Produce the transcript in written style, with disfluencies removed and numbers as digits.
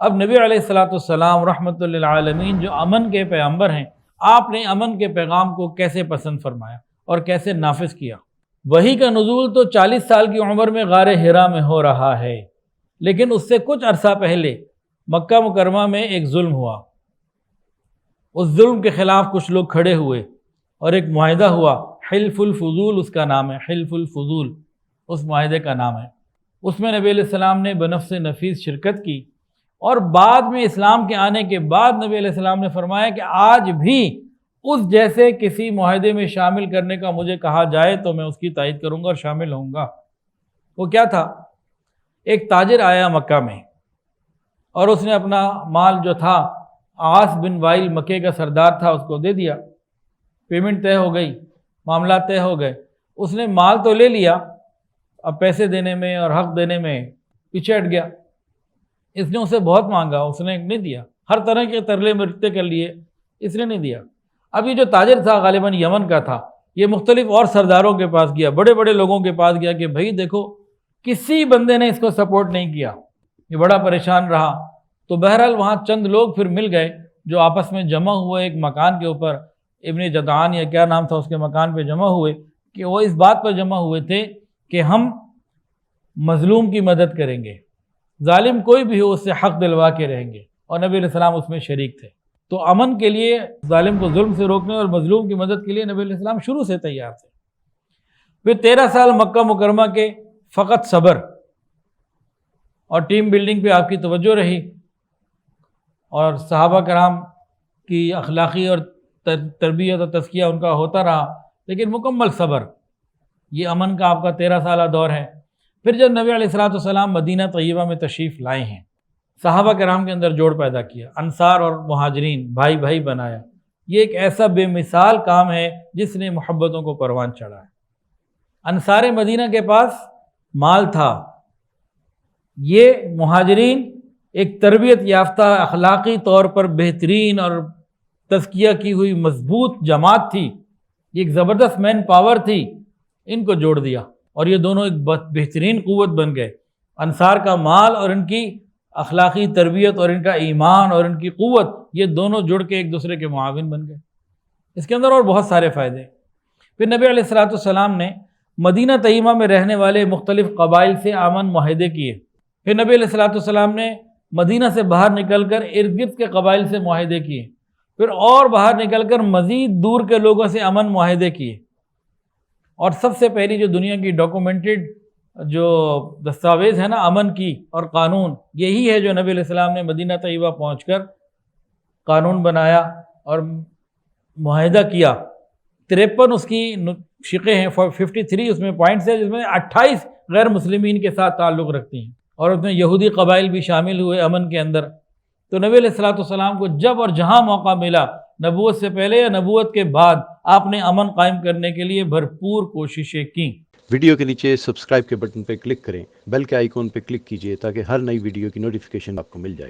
اب نبی علیہ الصلوۃ والسلام رحمۃ للعالمین جو امن کے پیغمبر ہیں، آپ نے امن کے پیغام کو کیسے پسند فرمایا اور کیسے نافذ کیا؟ وحی کا نزول تو 40 سال کی عمر میں غار حرا میں ہو رہا ہے، لیکن اس سے کچھ عرصہ پہلے مکہ مکرمہ میں ایک ظلم ہوا۔ اس ظلم کے خلاف کچھ لوگ کھڑے ہوئے اور ایک معاہدہ ہوا، حلف الفضول اس کا نام ہے، حلف الفضول اس معاہدے کا نام ہے۔ اس میں نبی علیہ السلام نے بنفس نفیس شرکت کی، اور بعد میں اسلام کے آنے کے بعد نبی علیہ السلام نے فرمایا کہ آج بھی اس جیسے کسی معاہدے میں شامل کرنے کا مجھے کہا جائے تو میں اس کی تائید کروں گا اور شامل ہوں گا۔ وہ کیا تھا؟ ایک تاجر آیا مکہ میں اور اس نے اپنا مال جو تھا، عاص بن وائل مکے کا سردار تھا، اس کو دے دیا، پیمنٹ طے ہو گئی، معاملات طے ہو گئے۔ اس نے مال تو لے لیا، اب پیسے دینے میں اور حق دینے میں پیچھے ہٹ گیا۔ اس نے اسے بہت مانگا، اس نے نہیں دیا، ہر طرح کے ترلے مرتے کر لیے، اس نے نہیں دیا۔ اب یہ جو تاجر تھا غالباً یمن کا تھا، یہ مختلف اور سرداروں کے پاس گیا، بڑے بڑے لوگوں کے پاس گیا کہ بھائی دیکھو کسی بندے نے اس کو سپورٹ نہیں کیا، یہ بڑا پریشان رہا۔ تو بہرحال وہاں چند لوگ پھر مل گئے جو آپس میں جمع ہوئے ایک مکان کے اوپر، ابن جدعان یا کیا نام تھا اس کے مکان پہ جمع ہوئے، کہ وہ اس بات پر جمع ہوئے تھے کہ ہم مظلوم کی مدد کریں گے، ظالم کوئی بھی ہو اس سے حق دلوا کے رہیں گے، اور نبی علیہ السلام اس میں شریک تھے۔ تو امن کے لیے، ظالم کو ظلم سے روکنے اور مظلوم کی مدد کے لیے نبی علیہ السلام شروع سے تیار تھے۔ پھر 13 سال مکہ مکرمہ کے فقط صبر اور ٹیم بلڈنگ پہ آپ کی توجہ رہی، اور صحابہ کرام کی اخلاقی اور تربیت اور تزکیہ ان کا ہوتا رہا، لیکن مکمل صبر، یہ امن کا آپ کا 13 سالہ دور ہے۔ پھر جب نبی علیہ الصلوۃ والسلام مدینہ طیبہ میں تشریف لائے ہیں، صحابہ کرام کے اندر جوڑ پیدا کیا، انصار اور مہاجرین بھائی بھائی بنایا۔ یہ ایک ایسا بے مثال کام ہے جس نے محبتوں کو پروان چڑھا ہے۔ انصار مدینہ کے پاس مال تھا، یہ مہاجرین ایک تربیت یافتہ، اخلاقی طور پر بہترین اور تزکیہ کی ہوئی مضبوط جماعت تھی، یہ ایک زبردست مین پاور تھی، ان کو جوڑ دیا اور یہ دونوں ایک بہترین قوت بن گئے۔ انصار کا مال اور ان کی اخلاقی تربیت اور ان کا ایمان اور ان کی قوت، یہ دونوں جڑ کے ایک دوسرے کے معاون بن گئے۔ اس کے اندر اور بہت سارے فائدے۔ پھر نبی علیہ الصلوۃ والسلام نے مدینہ طیبہ میں رہنے والے مختلف قبائل سے امن معاہدے کیے۔ پھر نبی علیہ الصلوۃ والسلام نے مدینہ سے باہر نکل کر ارد گرد کے قبائل سے معاہدے کیے، پھر اور باہر نکل کر مزید دور کے لوگوں سے امن معاہدے کیے، اور سب سے پہلی جو دنیا کی ڈاکومنٹڈ جو دستاویز ہے نا امن کی اور قانون، یہی ہے جو نبی علیہ السلام نے مدینہ طیبہ پہنچ کر قانون بنایا اور معاہدہ کیا۔ 53 اس کی شقیں ہیں، 53 اس میں پوائنٹس ہیں، جس میں 28 غیر مسلمین کے ساتھ تعلق رکھتی ہیں، اور اس میں یہودی قبائل بھی شامل ہوئے امن کے اندر۔ تو نبی علیہ الصلوۃ والسلام کو جب اور جہاں موقع ملا، نبوت سے پہلے یا نبوت کے بعد، آپ نے امن قائم کرنے کے لیے بھرپور کوششیں کیں۔ ویڈیو کے نیچے سبسکرائب کے بٹن پہ کلک کریں، بیل کے آئیکن پہ کلک کیجئے تاکہ ہر نئی ویڈیو کی نوٹیفیکیشن آپ کو مل جائے۔